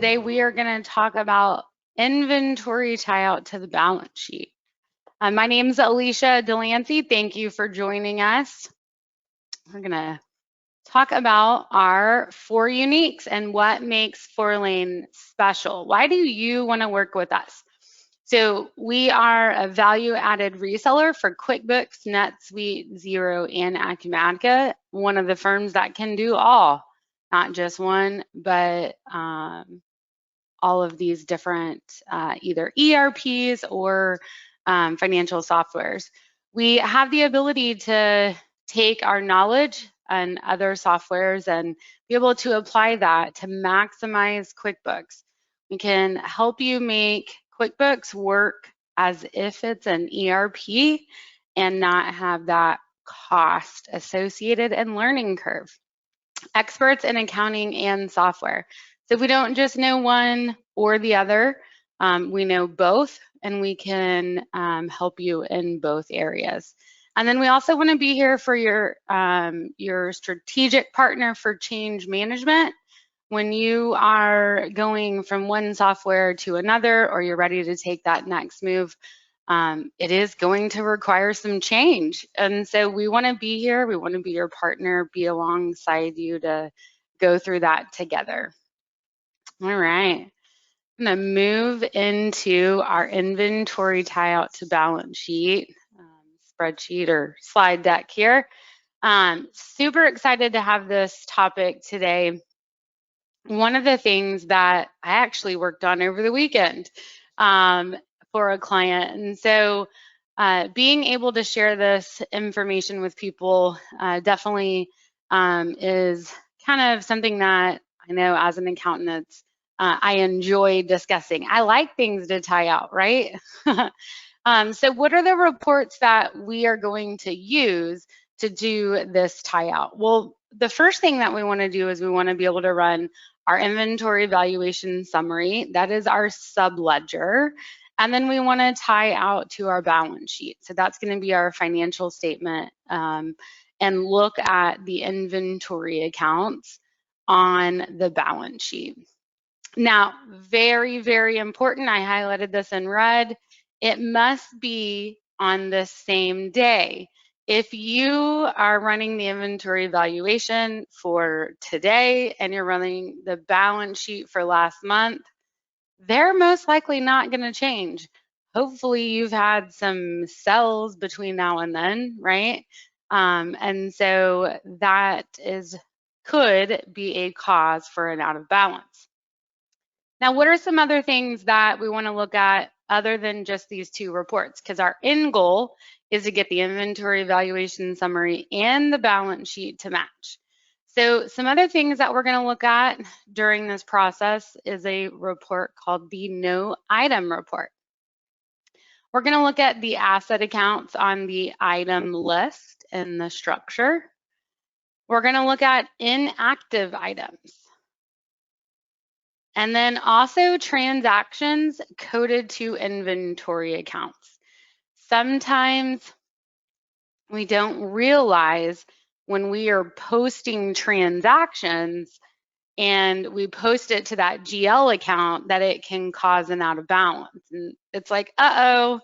Today we are going to talk about inventory tie out to the balance sheet. My name is Alicia Delancey. Thank you for joining us. We're going to talk about our 4 uniques and what makes Fourlane special. Why do you want to work with us? So we are a value-added reseller for QuickBooks, NetSuite, Xero, and Acumatica, one of the firms that can do all, not just one, but all of these different either ERPs or financial softwares. We have the ability to take our knowledge and other softwares and be able to apply that to maximize QuickBooks. We can help you make QuickBooks work as if it's an ERP and not have that cost associated and learning curve. Experts in accounting and software. So we don't just know one or the other, we know both, and we can help you in both areas. And then we also want to be here for your strategic partner for change management. When you are going from one software to another, or you're ready to take that next move, it is going to require some change. And so we want to be here. We want to be your partner, be alongside you to go through that together. All right. I'm going to move into our inventory tie out to balance sheet spreadsheet or slide deck here. Super excited to have this topic today. One of the things that I actually worked on over the weekend for a client. And so being able to share this information with people definitely is kind of something that I know as an accountant, I enjoy discussing. I like things to tie out, right? So what are the reports that we are going to use to do this tie out? Well, the first thing that we want to do is we want to be able to run our inventory valuation summary. That is our subledger. And then we want to tie out to our balance sheet. So that's going to be our financial statement and look at the inventory accounts on the balance sheet. Now, very, very important, I highlighted this in red, it must be on the same day. If you are running the inventory valuation for today and you're running the balance sheet for last month, they're most likely not going to change. Hopefully you've had some sells between now and then, right? And so that could be a cause for an out of balance. Now, what are some other things that we want to look at other than just these 2 reports? Because our end goal is to get the inventory valuation summary and the balance sheet to match. So some other things that we're going to look at during this process is a report called the no item report. We're going to look at the asset accounts on the item list in the structure. We're going to look at inactive items. And then also transactions coded to inventory accounts. Sometimes we don't realize when we are posting transactions and we post it to that GL account that it can cause an out of balance. And it's like, uh-oh.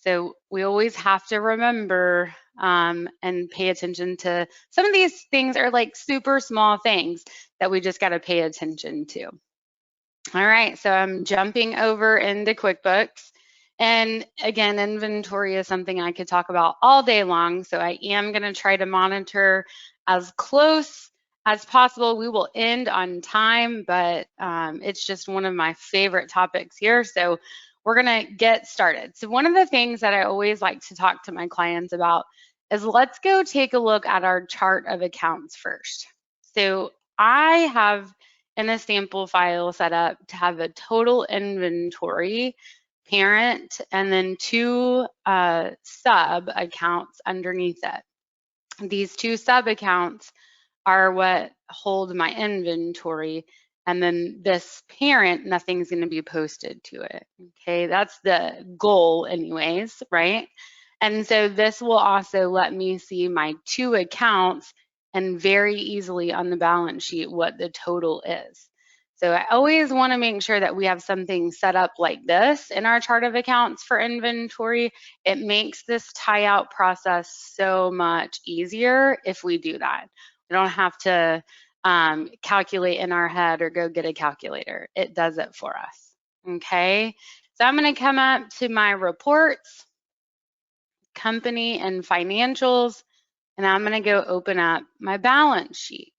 So we always have to remember and pay attention to some of these things are like super small things that we just got to pay attention to. All right, so I'm jumping over into QuickBooks. And again, inventory is something I could talk about all day long. So I am going to try to monitor as close as possible. We will end on time, but it's just one of my favorite topics here. So we're going to get started. So one of the things that I always like to talk to my clients about is let's go take a look at our chart of accounts first. So I have in a sample file set up to have a total inventory parent and then 2 sub accounts underneath it. These 2 sub accounts are what hold my inventory, and then this parent, nothing's going to be posted to it. Okay, that's the goal anyways, right? And so this will also let me see my 2 accounts and very easily on the balance sheet what the total is. So I always want to make sure that we have something set up like this in our chart of accounts for inventory. It makes this tie out process so much easier if we do that. We don't have to calculate in our head or go get a calculator. It does it for us. Okay, so I'm going to come up to my reports, company and financials, and I'm going to go open up my balance sheet.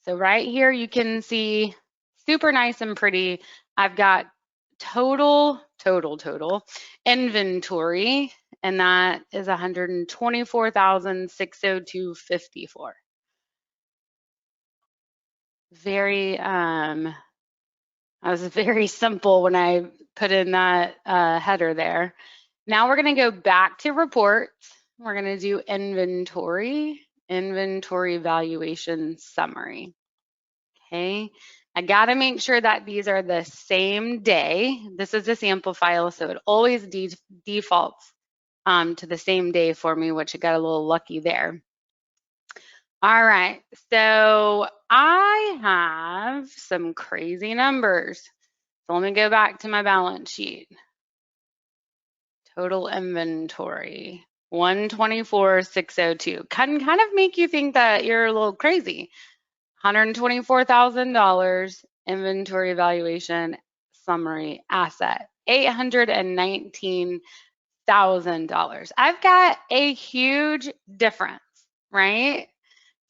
So right here you can see super nice and pretty. I've got total inventory, and that is 124,602.54. Very that was very simple when I put in that header there. Now we're going to go back to reports. We're going to do inventory valuation summary. Okay, I got to make sure that these are the same day. This is a sample file, so it always defaults to the same day for me, which I got a little lucky there. All right, so I have some crazy numbers. So let me go back to my balance sheet. Total inventory, 124,602. Can kind of make you think that you're a little crazy. $124,000 inventory valuation summary asset, $819,000. I've got a huge difference, right?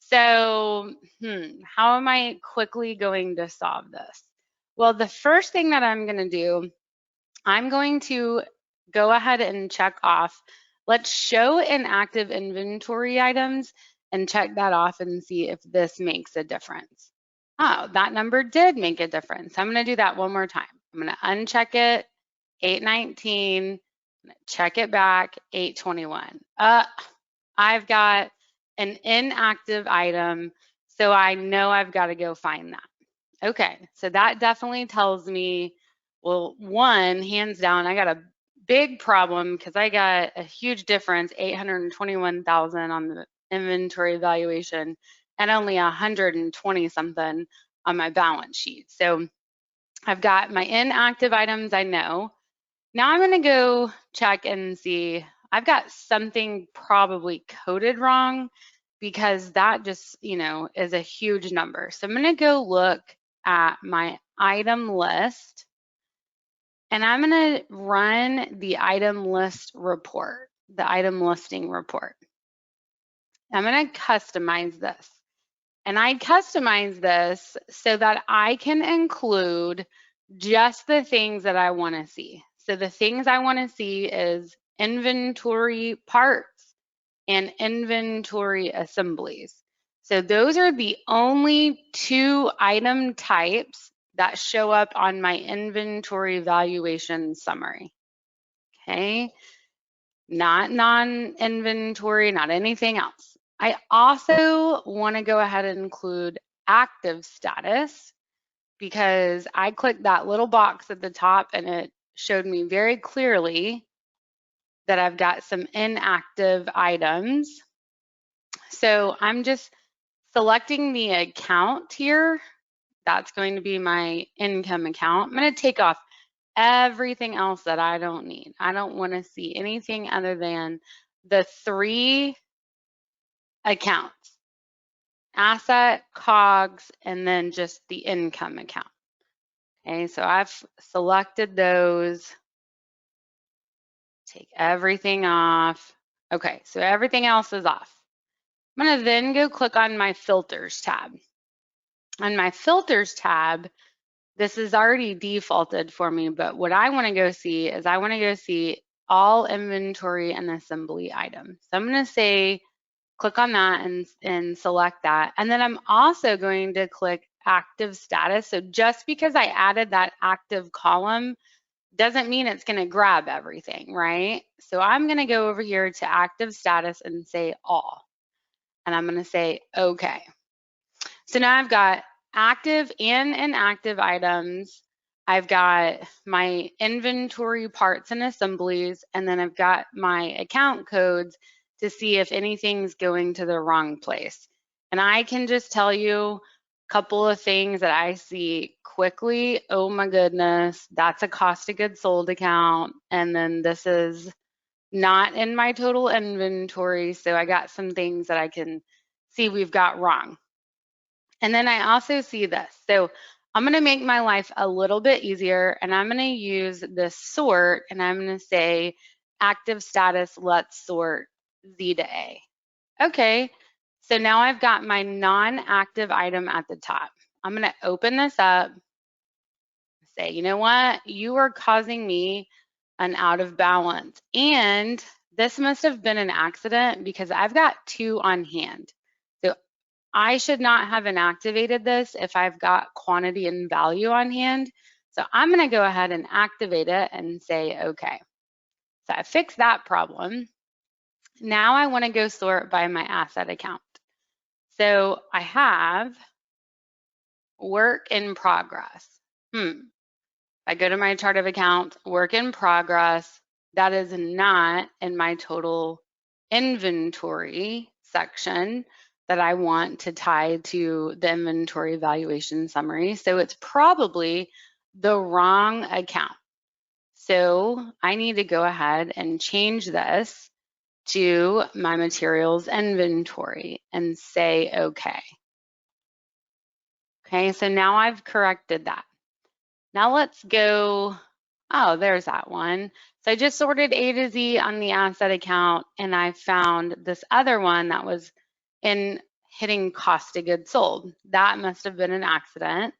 So, how am I quickly going to solve this? Well, the first thing that I'm going to do, I'm going to go ahead and check off. Let's show inactive inventory items and check that off and see if this makes a difference. Oh, that number did make a difference. I'm going to do that one more time. I'm going to uncheck it, 819, check it back, 821. I've got an inactive item, so I know I've got to go find that. Okay, so that definitely tells me, well, one, hands down, I got a big problem because I got a huge difference, 821,000 on the inventory valuation and only 120 something on my balance sheet. So I've got my inactive items, I know. Now I'm going to go check and see. I've got something probably coded wrong because that just, is a huge number. So I'm going to go look at my item list, and I'm going to run the item list report, the item listing report. I'm going to customize this. And I customize this so that I can include just the things that I want to see. So the things I want to see is inventory parts and inventory assemblies. So those are the only two item types that show up on my inventory valuation summary. Okay, not non-inventory, not anything else. I also want to go ahead and include active status because I clicked that little box at the top and it showed me very clearly that I've got some inactive items. So I'm just selecting the account here. That's going to be my income account. I'm going to take off everything else that I don't need. I don't want to see anything other than the three accounts: asset, COGS, and then just the income account. Okay, so I've selected those. Take everything off. Okay, so everything else is off. I'm going to then go click on my filters tab. On my filters tab, this is already defaulted for me, but what I want to go see is I want to go see all inventory and assembly items. So I'm going to say, click on that and select that. And then I'm also going to click active status. So just because I added that active column doesn't mean it's going to grab everything, right? So I'm going to go over here to active status and say all. And I'm going to say okay. So now I've got active and inactive items. I've got my inventory parts and assemblies, and then I've got my account codes to see if anything's going to the wrong place. And I can just tell you, couple of things that I see quickly. Oh my goodness, that's a cost of goods sold account. And then this is not in my total inventory. So I got some things that I can see we've got wrong. And then I also see this. So I'm going to make my life a little bit easier, and I'm going to use this sort, and I'm going to say active status, let's sort Z to A. Okay, so now I've got my non-active item at the top. I'm going to open this up, say, you know what? You are causing me an out of balance. And this must have been an accident because I've got 2 on hand. So I should not have inactivated this if I've got quantity and value on hand. So I'm going to go ahead and activate it and say, okay. So I fixed that problem. Now I want to go sort by my asset account. So I have work in progress. I go to my chart of accounts, work in progress. That is not in my total inventory section that I want to tie to the inventory valuation summary. So it's probably the wrong account. So I need to go ahead and change this to my materials inventory and say okay. Okay, so now I've corrected that. Now let's go, oh, there's that one. So I just sorted A to Z on the asset account, and I found this other one that was in hitting cost of goods sold. That must have been an accident.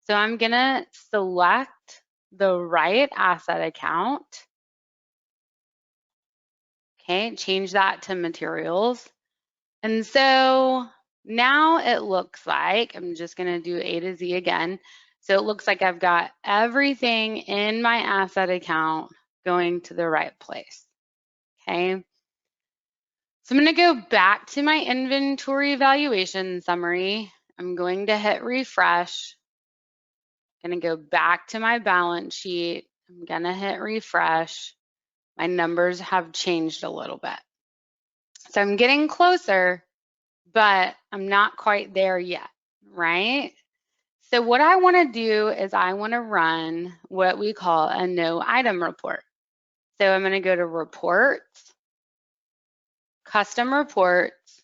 So I'm gonna select the right asset account. Okay, change that to materials. And so now it looks like, I'm just gonna do A to Z again. So it looks like I've got everything in my asset account going to the right place, okay? So I'm gonna go back to my inventory valuation summary. I'm going to hit refresh. I'm gonna go back to my balance sheet. I'm gonna hit refresh. My numbers have changed a little bit. So I'm getting closer, but I'm not quite there yet, right? So what I want to do is I want to run what we call a no item report. So I'm going to go to reports, custom reports,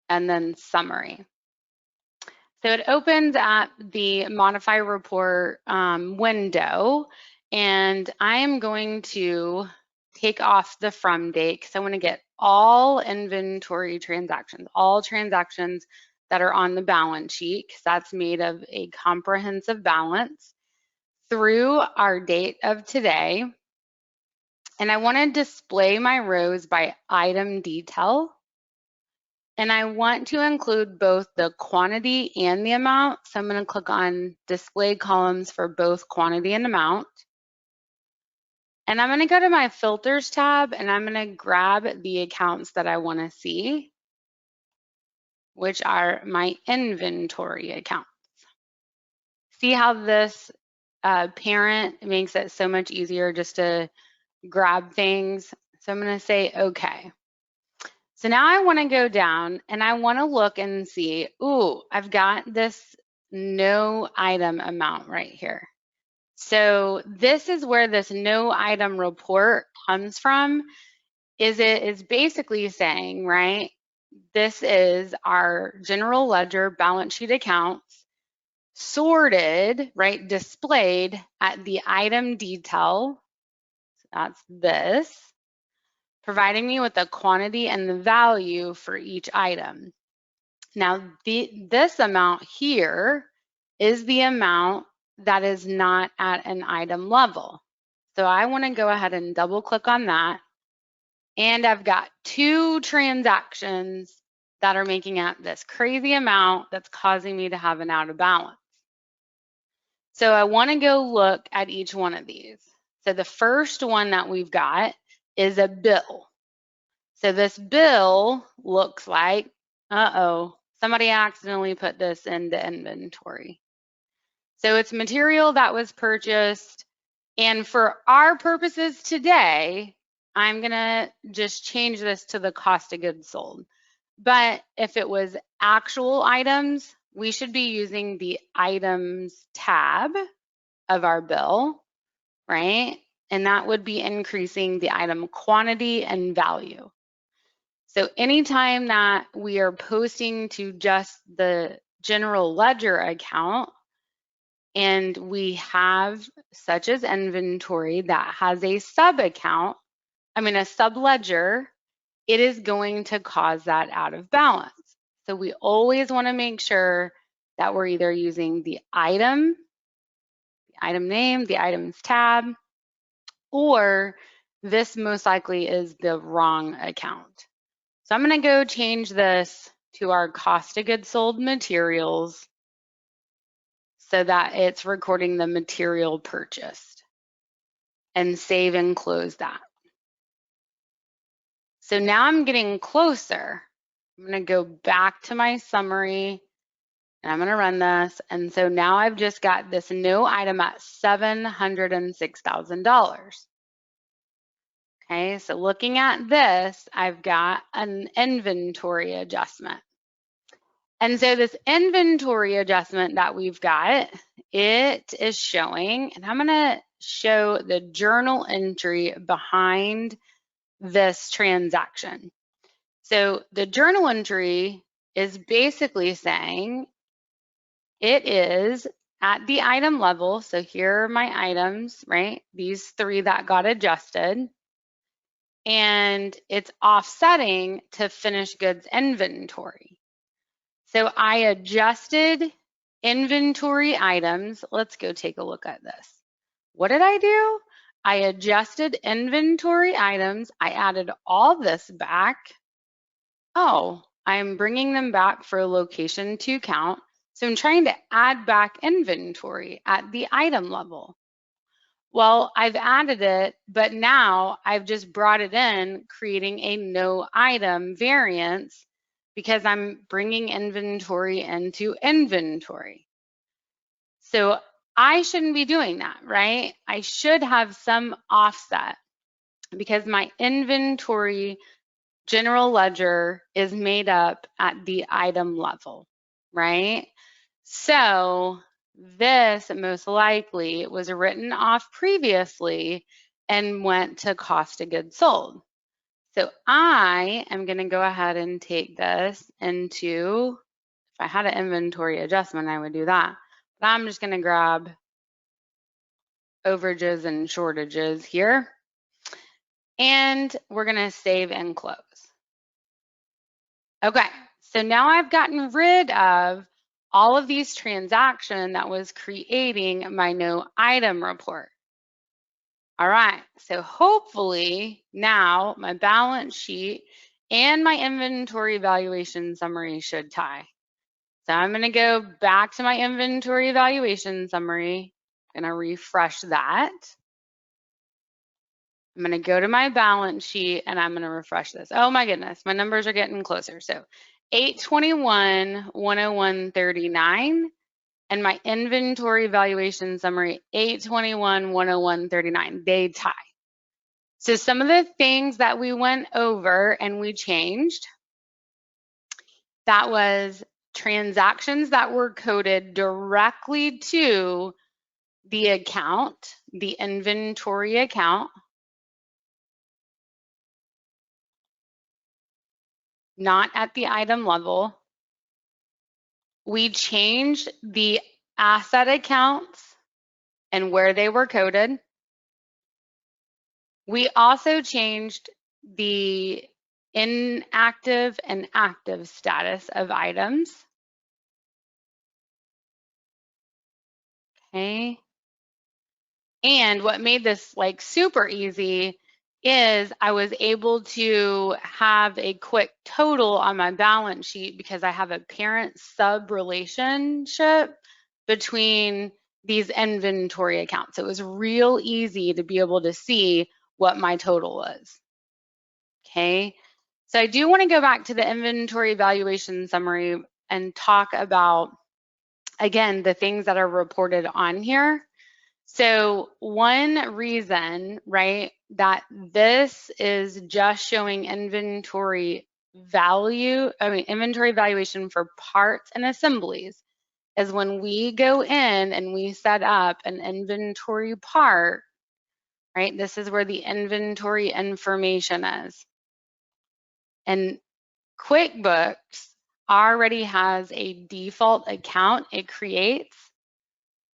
and then summary. So it opens at the modify report window, and I am going to take off the from date because I want to get all inventory transactions, all transactions that are on the balance sheet, because that's made of a comprehensive balance through our date of today. And I want to display my rows by item detail. And I want to include both the quantity and the amount. So I'm going to click on display columns for both quantity and amount. And I'm going to go to my filters tab, and I'm going to grab the accounts that I want to see, which are my inventory accounts. See how this parent makes it so much easier just to grab things. So I'm going to say okay. So now I want to go down and I want to look and see, ooh, I've got this no item amount right here. So this is where this no item report comes from. It is basically saying, right, this is our general ledger balance sheet accounts sorted, right, displayed at the item detail. So that's this, providing me with the quantity and the value for each item. Now, this amount here is the amount that is not at an item level. So I want to go ahead and double click on that. And I've got 2 transactions that are making out this crazy amount that's causing me to have an out of balance. So I want to go look at each one of these. So the first one that we've got is a bill. So this bill looks like, somebody accidentally put this into inventory. So it's material that was purchased. And for our purposes today, I'm gonna just change this to the cost of goods sold. But if it was actual items, we should be using the items tab of our bill, right? And that would be increasing the item quantity and value. So anytime that we are posting to just the general ledger account and we have such as inventory that has a sub account, a sub ledger, it is going to cause that out of balance. So we always want to make sure that we're either using the item name, the items tab, or this most likely is the wrong account. So I'm going to go change this to our cost of goods sold materials so that it's recording the material purchased, and save and close that. So now I'm getting closer. I'm going to go back to my summary and I'm going to run this. And so now I've just got this new item at $706,000. Okay, so looking at this, I've got an inventory adjustment. And so this inventory adjustment that we've got, it is showing, and I'm going to show the journal entry behind this transaction. So the journal entry is basically saying it is at the item level. So here are my items, right? These three that got adjusted. And it's offsetting to finished goods inventory. So I adjusted inventory items. Let's go take a look at this. What did I do? I adjusted inventory items. I added all this back. Oh, I'm bringing them back for location to count. So I'm trying to add back inventory at the item level. Well, I've added it, but now I've just brought it in, creating a no item variance because I'm bringing inventory into inventory. So I shouldn't be doing that, right? I should have some offset because my inventory general ledger is made up at the item level, right? So this most likely was written off previously and went to cost of goods sold. So I am going to go ahead and take this into, if I had an inventory adjustment, I would do that. But I'm just going to grab overages and shortages here. And we're going to save and close. Okay, so now I've gotten rid of all of these transactions that was creating my no item report. All right, so hopefully now my balance sheet and my inventory valuation summary should tie. So I'm going to go back to my inventory valuation summary. I'm going to refresh that. I'm going to go to my balance sheet and I'm going to refresh this. Oh my goodness, my numbers are getting closer. So 821, 101.39, and my inventory valuation summary 821, 101.39. They tie. So some of the things that we went over and we changed, that was transactions that were coded directly to the account, the inventory account, not at the item level. We changed the asset accounts and where they were coded. We also changed the inactive and active status of items. Okay. And what made this like super easy is I was able to have a quick total on my balance sheet because I have a parent-sub relationship between these inventory accounts. It was real easy to be able to see what my total was. Okay, so I do want to go back to the inventory valuation summary and talk about, again, the things that are reported on here. So one reason, right, that this is just showing inventory value, inventory valuation for parts and assemblies is when we go in and we set up an inventory part, right? This is where the inventory information is. And QuickBooks already has a default account it creates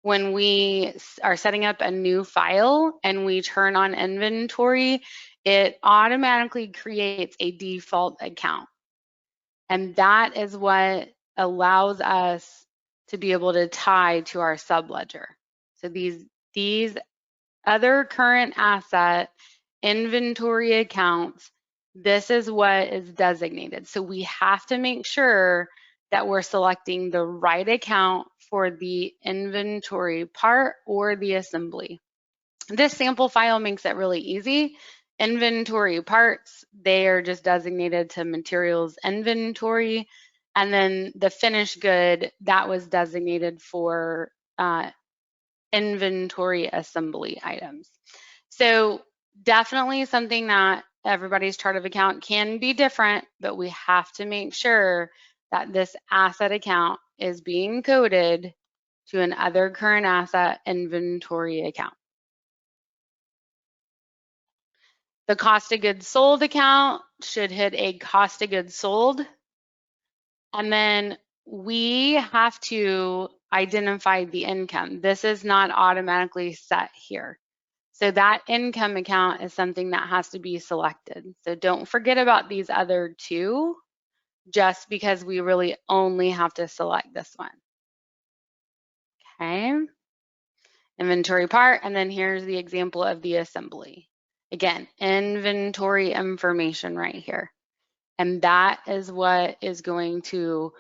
when we are setting up a new file and we turn on inventory. It automatically creates a default account. And that is what allows us to be able to tie to our subledger. So these other current asset inventory accounts, this is what is designated. So we have to make sure that we're selecting the right account for the inventory part or the assembly. This sample file makes it really easy. Inventory parts, they are just designated to materials inventory. And then the finished good, that was designated for inventory assembly items. So definitely something that everybody's chart of account can be different, but we have to make sure that this asset account is being coded to an other current asset inventory account. The cost of goods sold account should hit a cost of goods sold. And then we have to identify the income. This is not automatically set here. So that income account is something that has to be selected. So don't forget about these other two, just because we really only have to select this one. Okay. Inventory part, and then here's the example of the assembly. Again, inventory information right here. And that is what is going to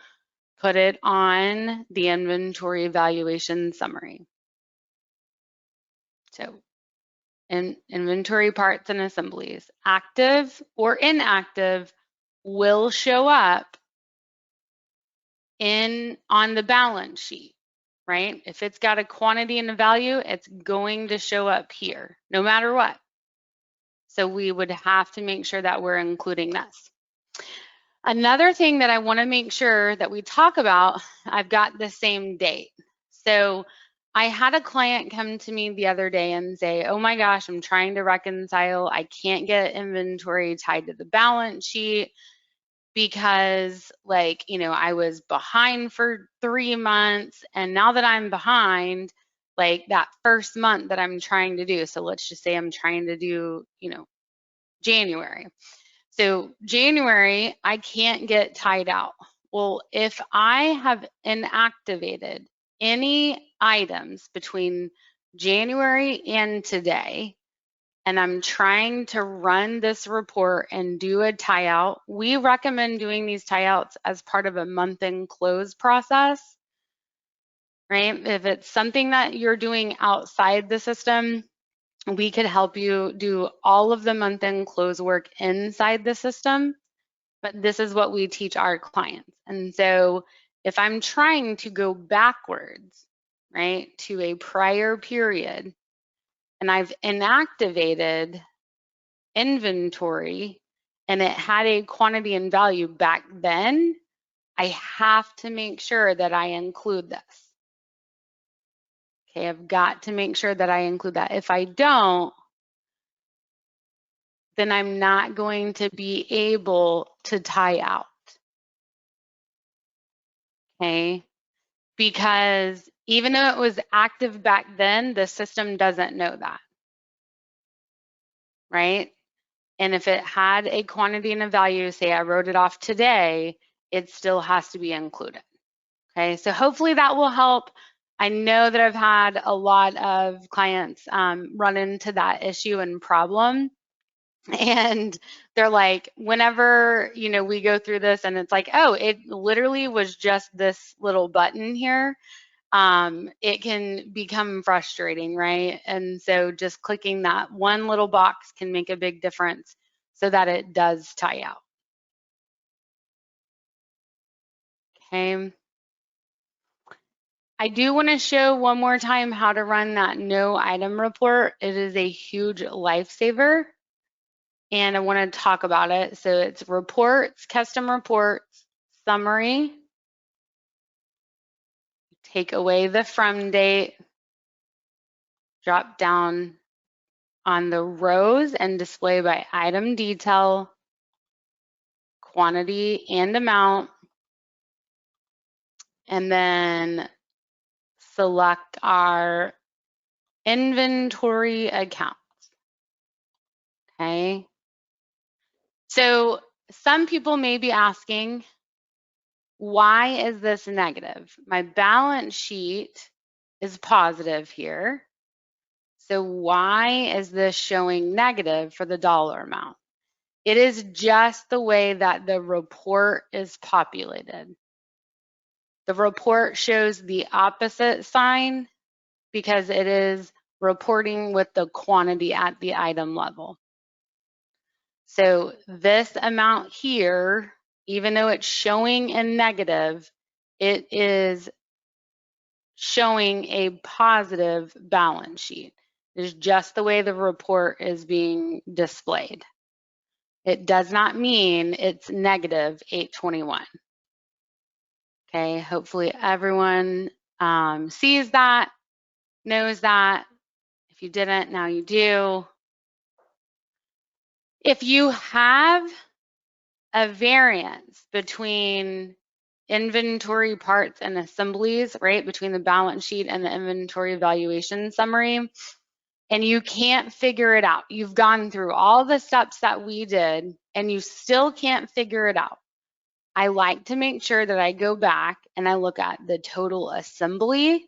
put it on the inventory valuation summary. So in inventory parts and assemblies, active or inactive will show up on the balance sheet, right? If it's got a quantity and a value, it's going to show up here, no matter what. So we would have to make sure that we're including this. Another thing that I want to make sure that we talk about, I've got the same date. So I had a client come to me the other day and say, oh my gosh, I'm trying to reconcile. I can't get inventory tied to the balance sheet because I was behind for 3 months. And now that I'm behind, like that first month that I'm trying to do. So let's just say I'm trying to do, January. So January, I can't get tied out. Well, if I have inactivated any items between January and today, and I'm trying to run this report and do a tie out, we recommend doing these tie outs as part of a month-end close process, right? If it's something that you're doing outside the system, we could help you do all of the month-end close work inside the system, but this is what we teach our clients. And so if I'm trying to go backwards, right, to a prior period, and I've inactivated inventory and it had a quantity and value back then, I have to make sure that I include this. Okay, I've got to make sure that I include that. If I don't, then I'm not going to be able to tie out. Okay, because even though it was active back then, the system doesn't know that, right? And if it had a quantity and a value, say I wrote it off today, it still has to be included. Okay, so hopefully that will help. I know that I've had a lot of clients run into that issue and problem. And they're like, whenever, we go through this and it's like, oh, it literally was just this little button here. It can become frustrating, right? And so just clicking that one little box can make a big difference so that it does tie out. Okay. I do want to show one more time how to run that no item report. It is a huge lifesaver, and I want to talk about it. So it's reports, custom reports, summary. take away the from date, drop down on the rows and display by item detail, quantity and amount, and then select our inventory account. Okay. So some people may be asking, why is this negative? My balance sheet is positive here. So why is this showing negative for the dollar amount? It is just the way that the report is populated. The report shows the opposite sign because it is reporting with the quantity at the item level. So this amount here, even though it's showing in negative, it is showing a positive balance sheet. It's just the way the report is being displayed. It does not mean it's negative 821. Okay, hopefully everyone sees that, knows that. If you didn't, now you do. If you have a variance between inventory parts and assemblies, right, between the balance sheet and the inventory valuation summary, and you can't figure it out, you've gone through all the steps that we did and you still can't figure it out, I like to make sure that I go back and I look at the total assembly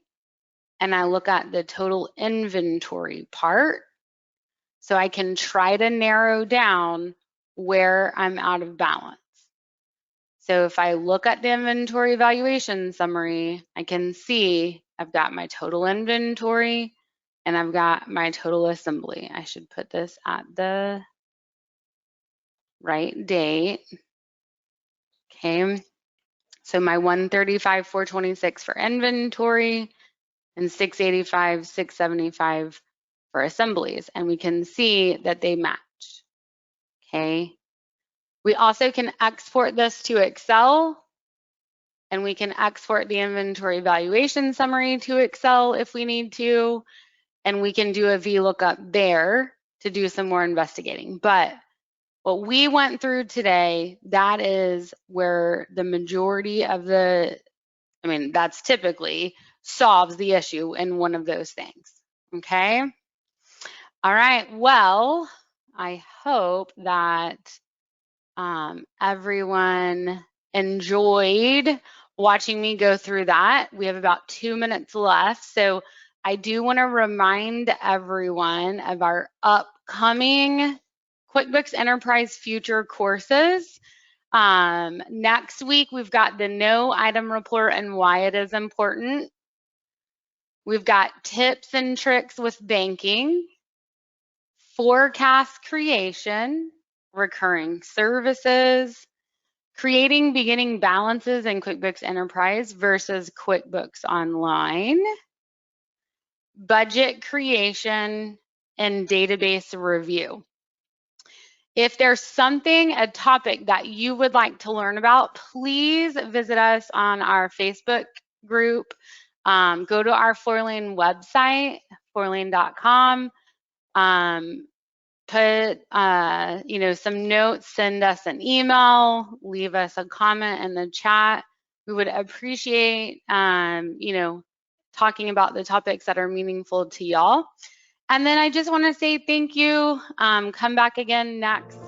and I look at the total inventory part so I can try to narrow down where I'm out of balance. So if I look at the inventory valuation summary, I can see I've got my total inventory and I've got my total assembly. I should put this at the right date. Okay, so my 135,426 for inventory and 685, 675 for assemblies, and we can see that they match. Okay, we also can export this to Excel, and we can export the inventory valuation summary to Excel if we need to, and we can do a VLOOKUP there to do some more investigating. But what we went through today, that is where the majority of that's typically solves the issue in one of those things, okay? All right, well, I hope that everyone enjoyed watching me go through that. We have about 2 minutes left, so I do want to remind everyone of our upcoming QuickBooks Enterprise Future courses. Next week, we've got the no item report and why it is important. We've got tips and tricks with banking, forecast creation, recurring services, creating beginning balances in QuickBooks Enterprise versus QuickBooks Online, budget creation, and database review. If there's a topic that you would like to learn about, please visit us on our Facebook group. Go to our Fourlane website, fourlane.com. Put some notes, send us an email, leave us a comment in the chat. We would appreciate talking about the topics that are meaningful to y'all. And then I just want to say thank you. Come back again next